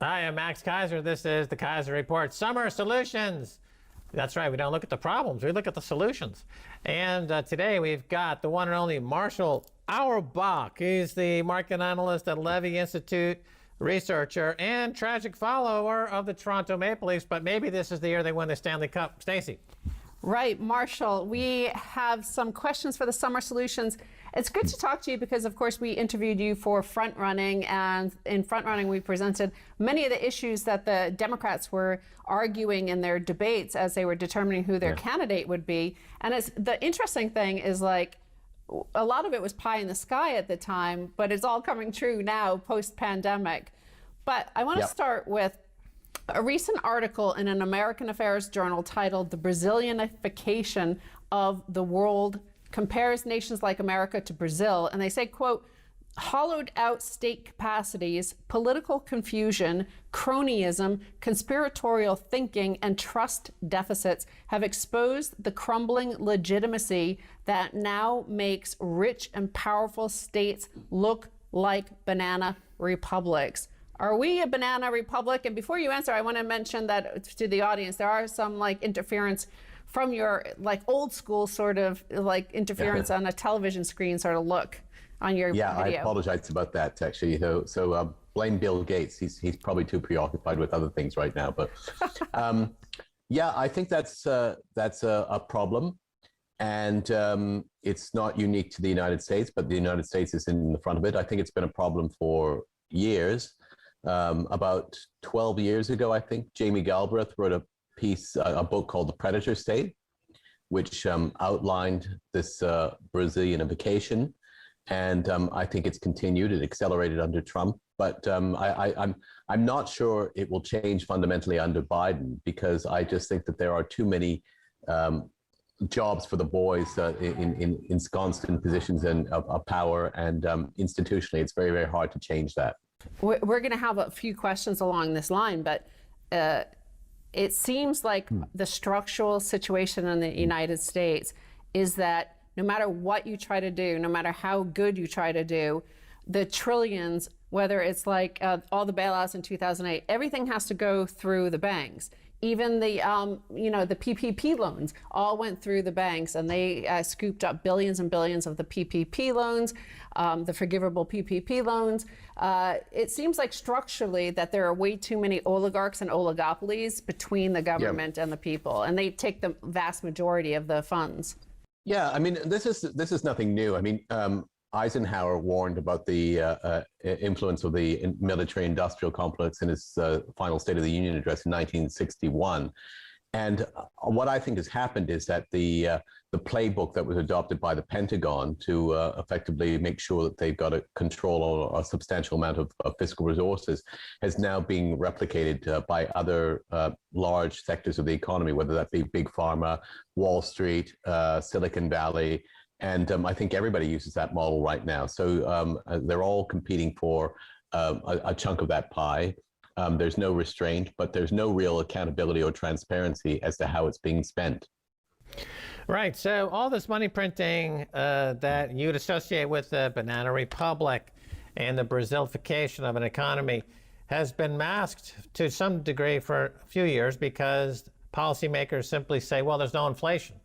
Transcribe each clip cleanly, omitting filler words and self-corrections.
Hi, I'm Max Keiser. This is the Keiser Report. Summer Solutions. That's right. We don't look at the problems. We look at the solutions. And today we've got the one and only Marshall Auerback. He's the market analyst at Levy Institute, researcher, and tragic follower of the Toronto Maple Leafs. But maybe this is the year they win the Stanley Cup. Stacy. Right, Marshall. We have some questions for the Summer Solutions. It's good to talk to you because, of course, we interviewed you for Front Running, and in Front Running we presented many of the issues that the Democrats were arguing in their debates as they were determining who their candidate would be. And the interesting thing is, like, a lot of it was pie in the sky at the time, but it's all coming true now post-pandemic. But I want to start with a recent article in an American Affairs journal titled "The Brazilianification of the World Compares Nations Like America to Brazil." And they say, quote, "Hollowed out state capacities, political confusion, cronyism, conspiratorial thinking, and trust deficits have exposed the crumbling legitimacy that now makes rich and powerful states look like banana republics." Are we a banana republic? And before you answer, I want to mention that to the audience, there are some interference from your old school sort of interference on a television screen sort of look on your video. I apologize about that, actually. So blame Bill Gates. He's probably too preoccupied with other things right now. But I think that's a problem. And it's not unique to the United States, but the United States is in the front of it. I think it's been a problem for years. About 12 years ago, I think, Jamie Galbraith wrote a book called The Predator State, which outlined this Brazilianification. And I think it's continued. It accelerated under Trump. But I'm not sure it will change fundamentally under Biden, because I just think that there are too many jobs for the boys ensconced in positions of power. And institutionally, it's very, very hard to change that. We're going to have a few questions along this line, but it seems like the structural situation in the United States is that no matter what you try to do, no matter how good you try to do, the trillions, whether it's like all the bailouts in 2008, everything has to go through the banks. Even the, the PPP loans all went through the banks, and they scooped up billions and billions of the PPP loans, the forgivable PPP loans. It seems like structurally that there are way too many oligarchs and oligopolies between the government and the people, and they take the vast majority of the funds. Yeah, I mean, this is nothing new. I mean, Eisenhower warned about the influence of the military-industrial complex in his final State of the Union address in 1961. And what I think has happened is that the playbook that was adopted by the Pentagon to effectively make sure that they've got a control over a substantial amount of fiscal resources has now been replicated by other large sectors of the economy, whether that be big pharma, Wall Street, Silicon Valley. And I think everybody uses that model right now. So they're all competing for a chunk of that pie. There's no restraint, but there's no real accountability or transparency as to how it's being spent. Right. So all this money printing that you'd associate with the Banana Republic and the Brazilification of an economy has been masked to some degree for a few years because policymakers simply say, well, there's no inflation.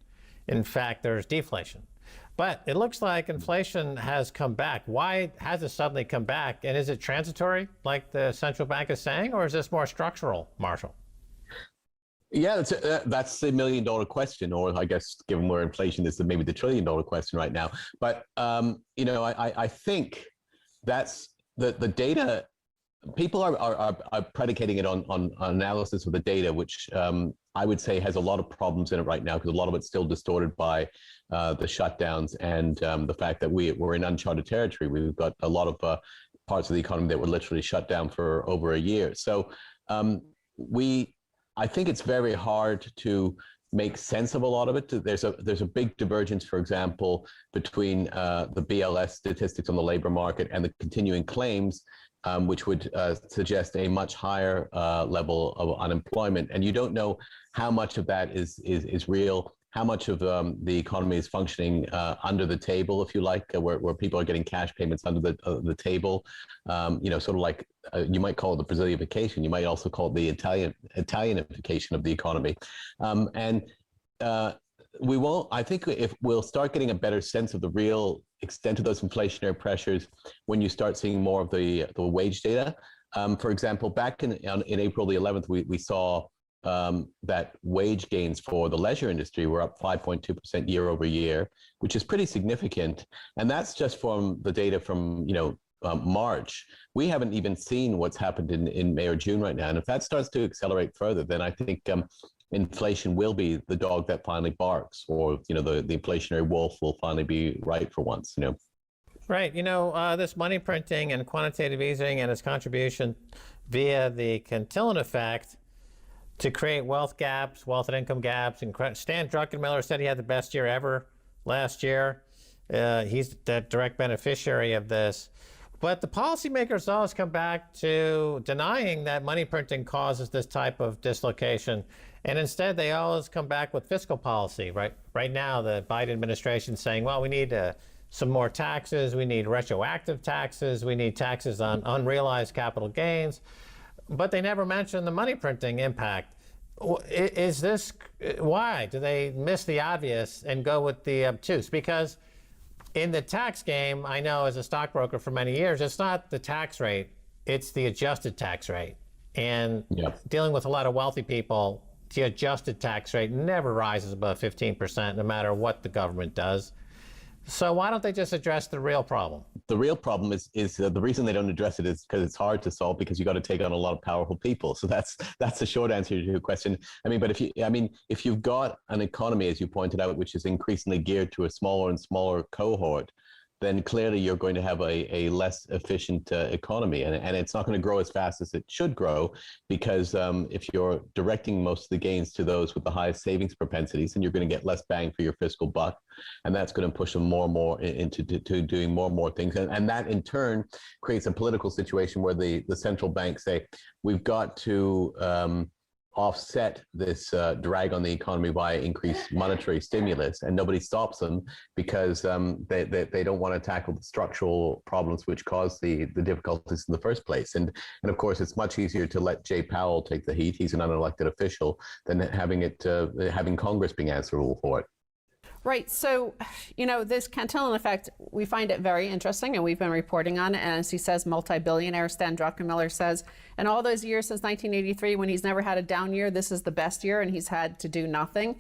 In fact, there's deflation. But it looks like inflation has come back. Why has it suddenly come back? And is it transitory, like the central bank is saying, or is this more structural, Marshall? Yeah, that's the million-dollar question, or I guess, given where inflation is, maybe the trillion-dollar question right now. But I think that's the data. People are predicating it on analysis of the data, which I would say has a lot of problems in it right now, because a lot of it's still distorted by the shutdowns and the fact that we're in uncharted territory. We've got a lot of parts of the economy that were literally shut down for over a year. So I think it's very hard to make sense of a lot of it. There's a big divergence, for example, between the BLS statistics on the labor market and the continuing claims, which would suggest a much higher level of unemployment. And you don't know how much of that is real how much of the economy is functioning under the table, if you like, where people are getting cash payments under the table. Sort of like you might call it the Brazilification. You might also call it the Italianification of the economy. We won't. I think if we'll start getting a better sense of the real extent of those inflationary pressures when you start seeing more of the wage data. For example, back in April the 11th, we saw that wage gains for the leisure industry were up 5.2% year over year, which is pretty significant. And that's just from the data from, March. We haven't even seen what's happened in May or June right now. And if that starts to accelerate further, then I think inflation will be the dog that finally barks, or, the inflationary wolf will finally be right for once, Right. This money printing and quantitative easing and its contribution via the Cantillon effect to create wealth gaps, wealth and income gaps. And Stan Druckenmiller said he had the best year ever last year. He's the direct beneficiary of this. But the policymakers always come back to denying that money printing causes this type of dislocation. And instead, they always come back with fiscal policy. Right now, the Biden administration is saying, well, we need some more taxes. We need retroactive taxes. We need taxes on unrealized capital gains. But they never mention the money printing impact. Is this why? Do they miss the obvious and go with the obtuse? Because in the tax game, I know as a stockbroker for many years, it's not the tax rate, it's the adjusted tax rate. And dealing with a lot of wealthy people, the adjusted tax rate never rises above 15%, no matter what the government does. So why don't they just address the real problem? The real problem is the reason they don't address it is because it's hard to solve, because you got to take on a lot of powerful people. So that's the short answer to your question. But if you've got an economy, as you pointed out, which is increasingly geared to a smaller and smaller cohort, then clearly you're going to have a less efficient economy, and it's not going to grow as fast as it should grow, because if you're directing most of the gains to those with the highest savings propensities, then you're going to get less bang for your fiscal buck, and that's going to push them more and more into doing more and more things, and that in turn creates a political situation where the central banks say, we've got to offset this drag on the economy via increased monetary stimulus, and nobody stops them because they don't want to tackle the structural problems which cause the difficulties in the first place. And of course, it's much easier to let Jay Powell take the heat. He's an unelected official, than having Congress being answerable for it. Right. So, this Cantillon effect, we find it very interesting, and we've been reporting on it. And as he says, multi-billionaire Stan Druckenmiller says, in all those years since 1983, when he's never had a down year, this is the best year, and he's had to do nothing.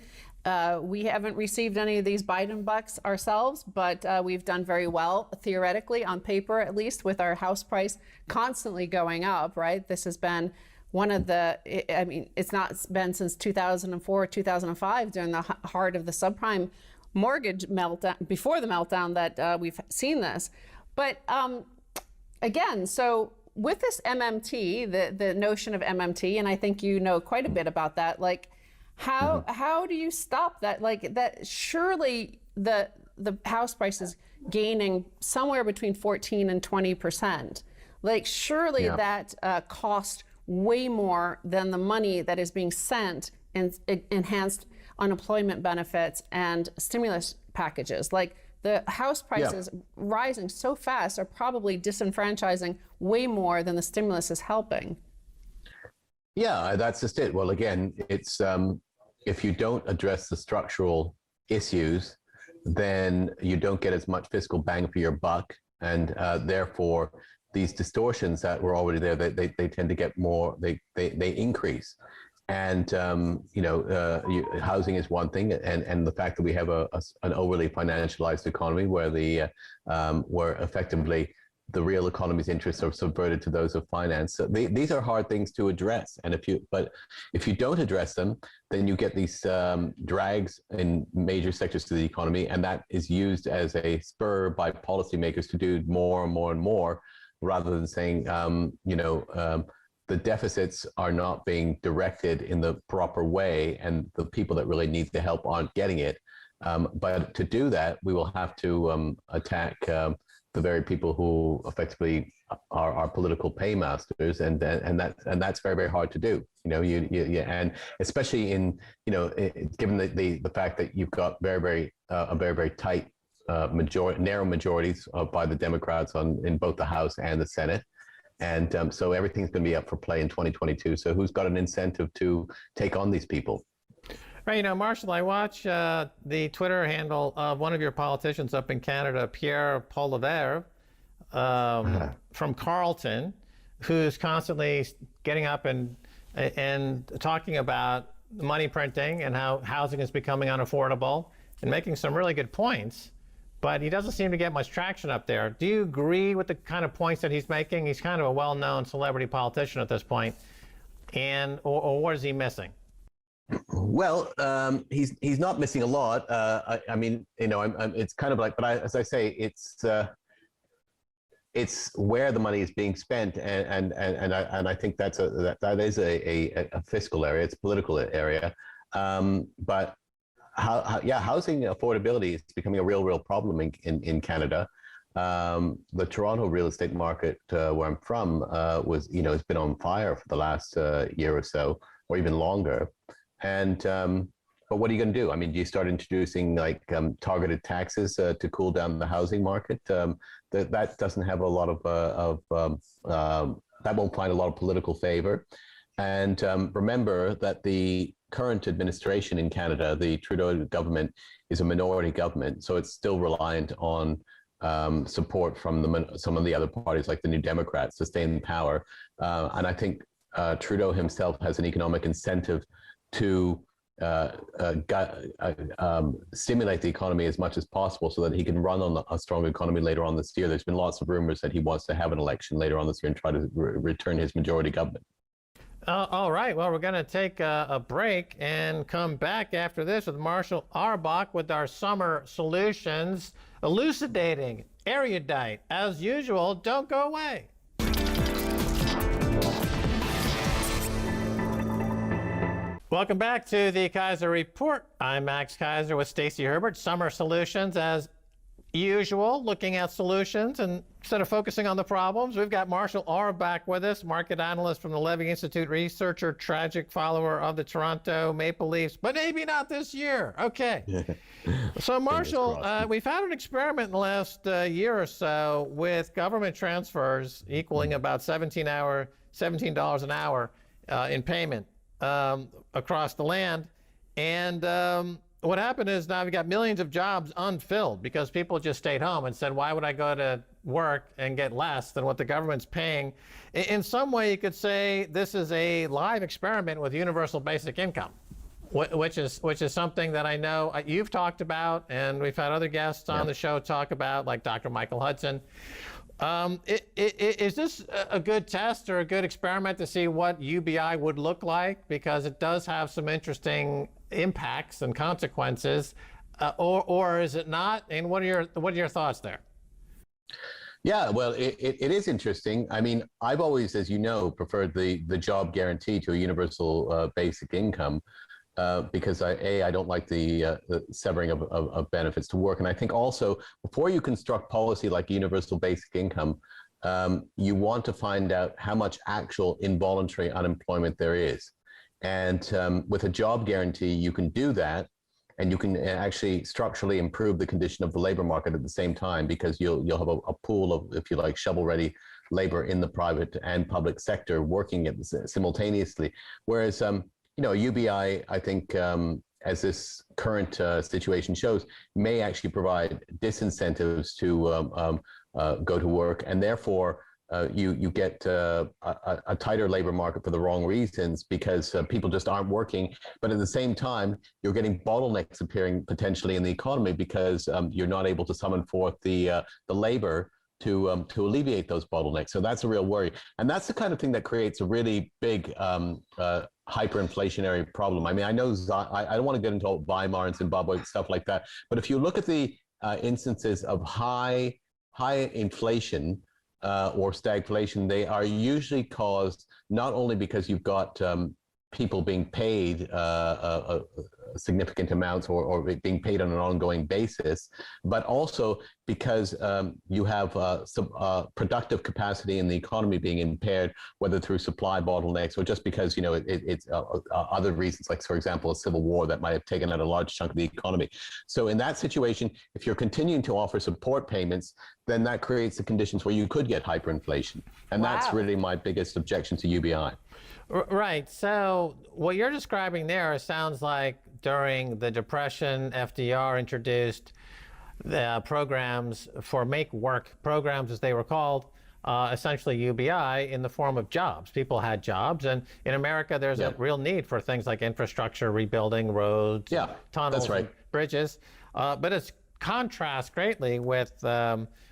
We haven't received any of these Biden bucks ourselves, but we've done very well, theoretically, on paper at least, with our house price constantly going up, right? This has been one of the, it's not been since 2004, 2005, during the heart of the subprime mortgage meltdown, before the meltdown, that we've seen this. But again, so with this MMT, the notion of MMT, and I think you know quite a bit about that, like how do you stop that? Like that, surely the house price is gaining somewhere between 14 and 20%. Like surely that cost way more than the money that is being sent in enhanced unemployment benefits and stimulus packages. Like the house prices rising so fast are probably disenfranchising way more than the stimulus is helping. Yeah, that's just it. Well, again, it's if you don't address the structural issues, then you don't get as much fiscal bang for your buck, and therefore these distortions that were already there, they tend to get more, they increase. And housing is one thing, and the fact that we have an overly financialized economy where where effectively the real economy's interests are subverted to those of finance. So these are hard things to address, and if you don't address them, then you get these drags in major sectors to the economy, and that is used as a spur by policymakers to do more and more and more, rather than saying, the deficits are not being directed in the proper way, and the people that really need the help aren't getting it. But to do that, we will have to attack the very people who effectively are political paymasters, and that's very, very hard to do. And especially in given the fact that you've got a very tight narrow majorities by the Democrats in both the House and the Senate. And so everything's going to be up for play in 2022. So who's got an incentive to take on these people? Right, Marshall, I watch the Twitter handle of one of your politicians up in Canada, Pierre Poilievre, from Carleton, who's constantly getting up and talking about money printing and how housing is becoming unaffordable and making some really good points. But he doesn't seem to get much traction up there. Do you agree with the kind of points that he's making? He's kind of a well-known celebrity politician at this point, or what is he missing? Well, he's not missing a lot. I mean, it's kind of like, but as I say, it's where the money is being spent, and I think that is a fiscal area. It's a political area, but housing affordability is becoming a real problem in Canada. The Toronto real estate market, where I'm from, has been on fire for the last year or so, or even longer. And but what are you going to do? I mean, do you start introducing targeted taxes to cool down the housing market? That doesn't have a lot that won't find a lot of political favor. And remember that the current administration in Canada, the Trudeau government, is a minority government, so it's still reliant on support from some of the other parties, like the New Democrats, to stay in power. And I think Trudeau himself has an economic incentive to stimulate the economy as much as possible so that he can run on a strong economy later on this year. There's been lots of rumors that he wants to have an election later on this year and try to return his majority government. All right. Well, we're going to take a break and come back after this with Marshall Auerback with our summer solutions, elucidating, erudite. As usual, don't go away. Welcome back to the Keiser Report. I'm Max Keiser with Stacy Herbert. Summer solutions, as usual, looking at solutions and instead of focusing on the problems. We've got Marshall Auerback with us, market analyst from the Levy Institute, researcher, tragic follower of the Toronto Maple Leafs, but maybe not this year. Okay. So Marshall, we've had an experiment in the last year or so with government transfers equaling about $17 an hour in payment across the land. And what happened is now we've got millions of jobs unfilled because people just stayed home and said, why would I go to work and get less than what the government's paying? In some way, you could say this is a live experiment with universal basic income, which is something that I know you've talked about, and we've had other guests on the show talk about, like Dr. Michael Hudson. Is this a good test or a good experiment to see what UBI would look like? Because it does have some interesting impacts and consequences, or is it not? And what are your thoughts there? Yeah, well, it is interesting. I mean, I've always, as you know, preferred the job guarantee to a universal basic income. Because I don't like the severing of benefits to work. And I think also, before you construct policy like universal basic income, you want to find out how much actual involuntary unemployment there is. And with a job guarantee, you can do that, and you can actually structurally improve the condition of the labor market at the same time, because you'll have a pool of, if you like, shovel-ready labor in the private and public sector working at simultaneously. Whereas UBI, I think, as this current situation shows, may actually provide disincentives to go to work, and therefore you get a tighter labor market for the wrong reasons, because people just aren't working. But at the same time, you're getting bottlenecks appearing potentially in the economy because you're not able to summon forth the labor to alleviate those bottlenecks. So that's a real worry, and that's the kind of thing that creates a really big hyperinflationary problem. I mean, I know I don't want to get into Weimar and Zimbabwe and stuff like that, but if you look at the instances of high inflation or stagflation, they are usually caused not only because you've got people being paid significant amounts or being paid on an ongoing basis, but also because you have some productive capacity in the economy being impaired, whether through supply bottlenecks or just because, you know, it's other reasons, like, for example, a civil war that might have taken out a large chunk of the economy. So in that situation, if you're continuing to offer support payments, then that creates the conditions where you could get hyperinflation. And that's really my biggest objection to UBI. Right. So what you're describing there sounds like during the Depression, FDR introduced the programs for make work programs, as they were called, essentially UBI in the form of jobs. People had jobs, and in America there's a real need for things like infrastructure, rebuilding roads, tunnels, and bridges. But it's contrasts greatly with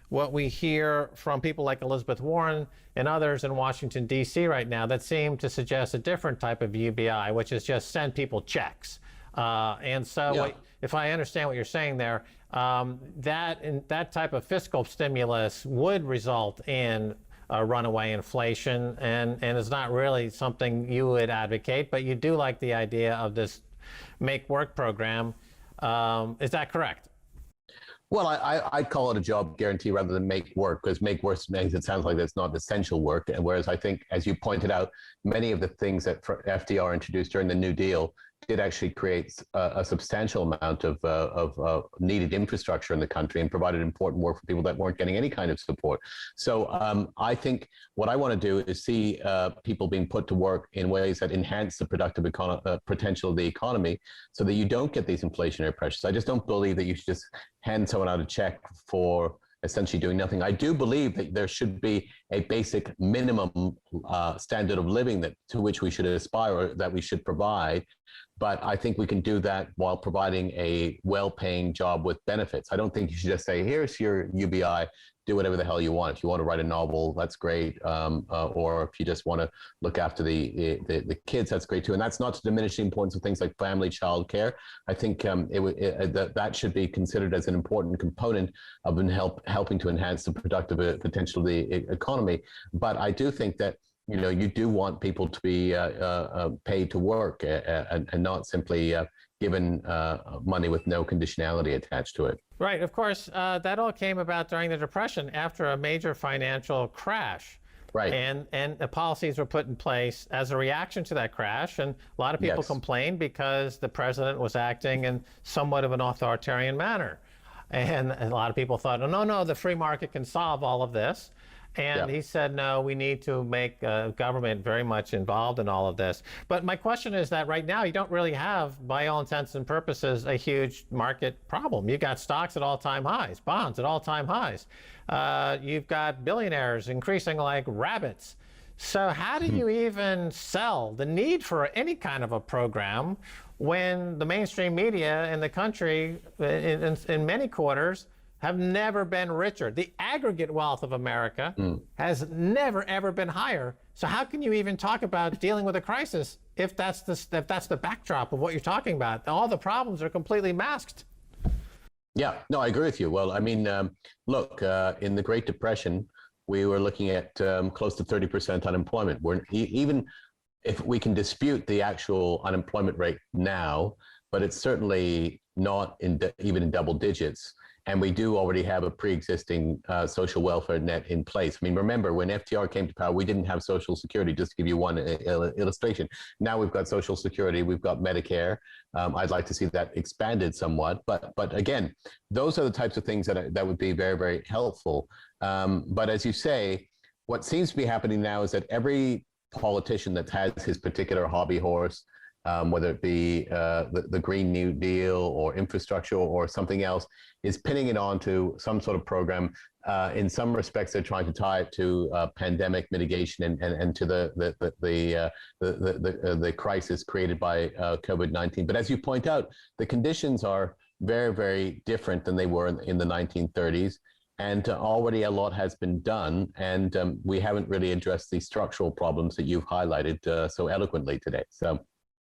what we hear from people like Elizabeth Warren and others in Washington, D.C. right now that seem to suggest a different type of UBI, which is just send people checks. And so if I understand what you're saying there, that type of fiscal stimulus would result in runaway inflation and is not really something you would advocate, but you do like the idea of this make work program. Is that correct? Well, I'd call it a job guarantee rather than make work, because make work makes it sounds like that's not essential work. And whereas I think, as you pointed out, many of the things that FDR introduced during the New Deal did actually create a substantial amount of needed infrastructure in the country and provided important work for people that weren't getting any kind of support. So I think what I want to do is see people being put to work in ways that enhance the productive potential of the economy so that you don't get these inflationary pressures. I just don't believe that you should just hand someone out a check for essentially doing nothing. I do believe that there should be a basic minimum standard of living to which we should aspire, or that we should provide. But I think we can do that while providing a well-paying job with benefits. I don't think you should just say, here's your UBI, do whatever the hell you want. If you want to write a novel, that's great. Or if you just want to look after the kids, that's great too. And that's not to diminish the importance of things like family, child care. I think that should be considered as an important component of helping to enhance the productive potential of the economy. But I do think that, you know, you do want people to be paid to work and not simply given money with no conditionality attached to it. Right. Of course, that all came about during the Depression after a major financial crash. Right. And the policies were put in place as a reaction to that crash. And a lot of people complained because the president was acting in somewhat of an authoritarian manner. And a lot of people thought, oh, no, the free market can solve all of this. And he said, no, we need to make government very much involved in all of this. But my question is that right now you don't really have, by all intents and purposes, a huge market problem. You've got stocks at all-time highs, bonds at all-time highs. You've got billionaires increasing like rabbits. So how do you even sell the need for any kind of a program when the mainstream media in the country, in many quarters, have never been richer? The aggregate wealth of America has never, ever been higher. So how can you even talk about dealing with a crisis if that's the backdrop of what you're talking about? All the problems are completely masked. Yeah, no, I agree with you. Well, I mean, look, in the Great Depression, we were looking at close to 30% unemployment. Even if we can dispute the actual unemployment rate now, but it's certainly not even in double digits. And we do already have a pre-existing social welfare net in place. I mean, remember, when FDR came to power, we didn't have Social Security, just to give you one illustration. Now we've got Social Security, we've got Medicare. I'd like to see that expanded somewhat. But again, those are the types of things that would be very, very helpful. But as you say, what seems to be happening now is that every politician that has his particular hobby horse, whether it be the Green New Deal or infrastructure or something else, is pinning it onto some sort of program. In some respects, they're trying to tie it to pandemic mitigation and to the crisis created by COVID-19. But as you point out, the conditions are very, very different than they were in the 1930s. And already a lot has been done, and we haven't really addressed the structural problems that you've highlighted so eloquently today. So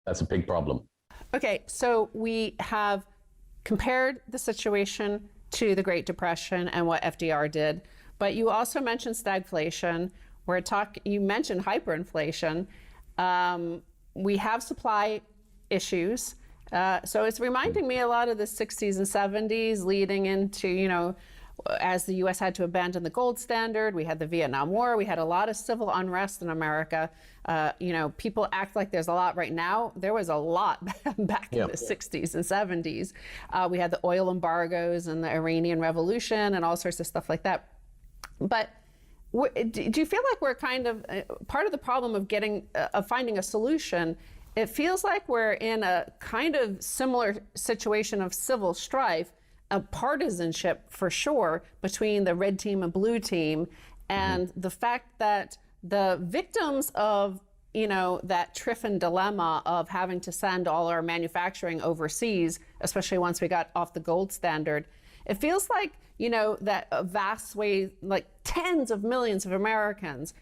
that's a big problem. Okay, so we have compared the situation to the Great Depression and what FDR did, but you also mentioned stagflation, where you mentioned hyperinflation. we have supply issues. So it's reminding me a lot of the 60s and 70s leading into, you know, as the U.S. had to abandon the gold standard, we had the Vietnam War, we had a lot of civil unrest in America. You know, people act like there's a lot right now. There was a lot back in the 60s and 70s. We had the oil embargoes and the Iranian Revolution and all sorts of stuff like that. But do you feel like we're kind of part of the problem of finding a solution? It feels like we're in a kind of similar situation of civil strife, a partisanship for sure between the red team and blue team, and the fact that the victims of, you know, that Triffin dilemma of having to send all our manufacturing overseas, especially once we got off the gold standard, it feels like, you know, that a vast swathe, like tens of millions of Americans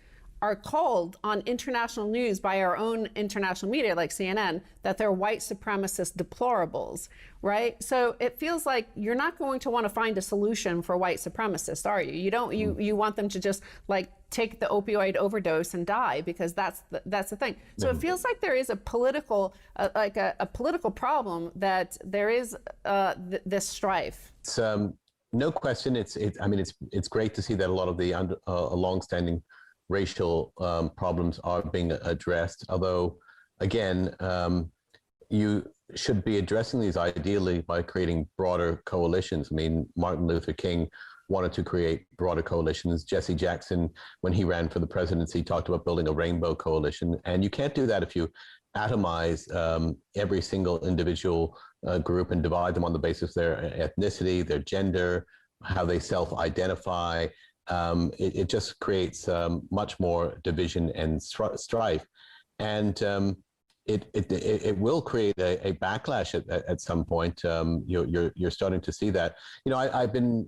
are called on international news by our own international media like CNN that they're white supremacist deplorables, right? So it feels like you're not going to want to find a solution for white supremacists, are you? You don't. You want them to just like take the opioid overdose and die, because that's the thing. So it feels like there is a political a political problem, that there is this strife. It's no question. I mean, it's great to see that a lot of the longstanding racial problems are being addressed. Although, again, you should be addressing these ideally by creating broader coalitions. I mean, Martin Luther King wanted to create broader coalitions. Jesse Jackson, when he ran for the presidency, talked about building a rainbow coalition. And you can't do that if you atomize every single individual group and divide them on the basis of their ethnicity, their gender, how they self-identify. It just creates much more division and strife, and it will create a backlash at some point. You're starting to see that. You know, I've been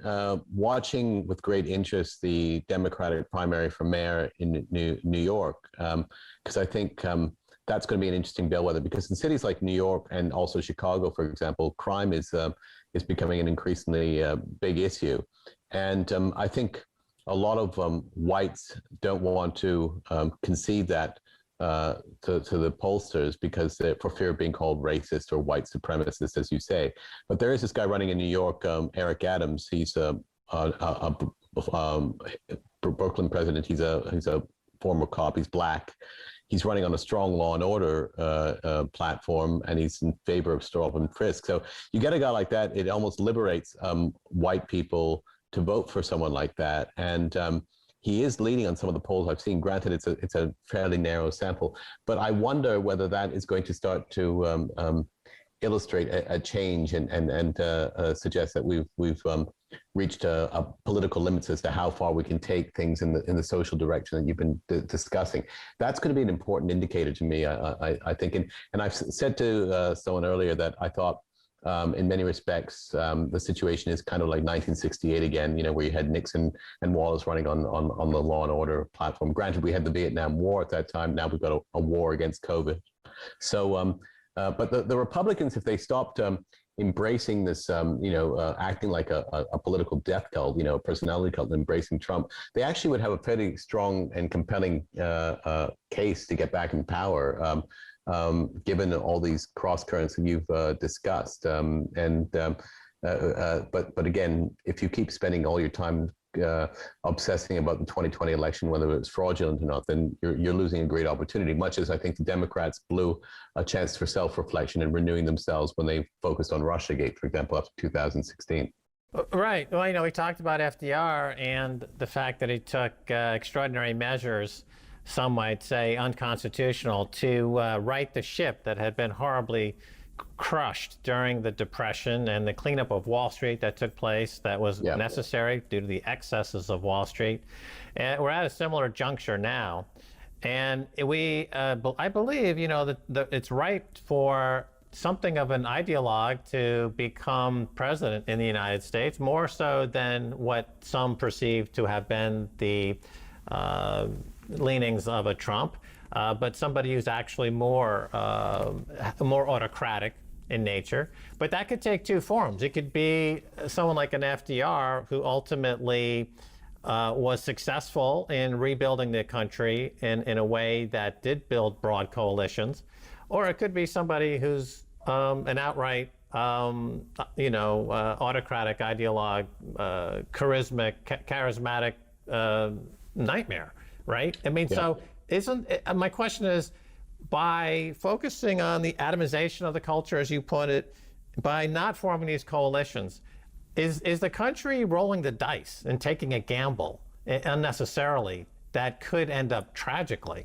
watching with great interest the Democratic primary for mayor in New York, because I think that's going to be an interesting bellwether. Because in cities like New York and also Chicago, for example, crime is becoming an increasingly big issue, and I think a lot of whites don't want to concede that to the pollsters, because for fear of being called racist or white supremacist, as you say. But there is this guy running in New York, Eric Adams. He's a Brooklyn president. He's a former cop. He's black. He's running on a strong law and order platform, and he's in favor of stop and frisk. So you get a guy like that, it almost liberates white people to vote for someone like that. And he is leading on some of the polls I've seen. Granted, it's a fairly narrow sample, but I wonder whether that is going to start to illustrate a change and suggest that we've reached a political limits as to how far we can take things in the social direction that you've been discussing. That's going to be an important indicator to me, I think. And I've said to someone earlier that I thought, in many respects, the situation is kind of like 1968 again, you know, where you had Nixon and Wallace running on the law and order platform. Granted, we had the Vietnam War at that time. Now we've got a war against COVID. So, but the Republicans, if they stopped embracing this, acting like a political death cult, personality cult, embracing Trump, they actually would have a pretty strong and compelling case to get back in power. Given all these cross currents that you've discussed, but again, if you keep spending all your time obsessing about the 2020 election, whether it's fraudulent or not, then you're losing a great opportunity. Much as I think the Democrats blew a chance for self-reflection and renewing themselves when they focused on Russiagate, for example, after 2016. Right. Well, we talked about FDR and the fact that he took extraordinary measures, some might say unconstitutional, to right the ship that had been horribly crushed during the Depression and the cleanup of Wall Street that took place that was necessary due to the excesses of Wall Street. And we're at a similar juncture now. And I believe, that it's right for something of an ideologue to become president in the United States, more so than what some perceive to have been the leanings of a Trump, but somebody who's actually more autocratic in nature. But that could take two forms. It could be someone like an FDR who ultimately was successful in rebuilding the country in a way that did build broad coalitions, or it could be somebody who's an outright, autocratic ideologue, charismatic nightmare, right? I mean, so my question is, by focusing on the atomization of the culture, as you put it, by not forming these coalitions, is the country rolling the dice and taking a gamble unnecessarily that could end up tragically?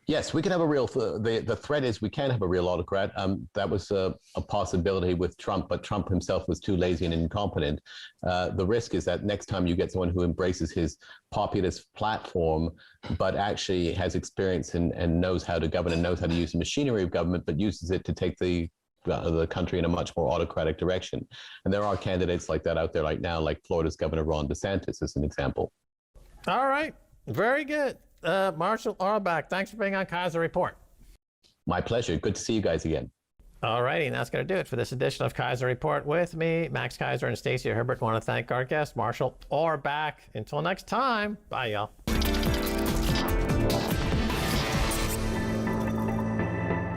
Yes, we can have a real, the threat is we can have a real autocrat. That was a possibility with Trump, but Trump himself was too lazy and incompetent. The risk is that next time you get someone who embraces his populist platform, but actually has experience and knows how to govern and knows how to use the machinery of government, but uses it to take the country in a much more autocratic direction. And there are candidates like that out there right now, like Florida's Governor Ron DeSantis as an example. All right, very good. Marshall Auerback, thanks for being on Keiser Report. My pleasure. Good to see you guys again. All righty, and that's going to do it for this edition of Keiser Report with me, Max Keiser, and Stacy Herbert. I want to thank our guest, Marshall Auerback. Until next time, bye, y'all.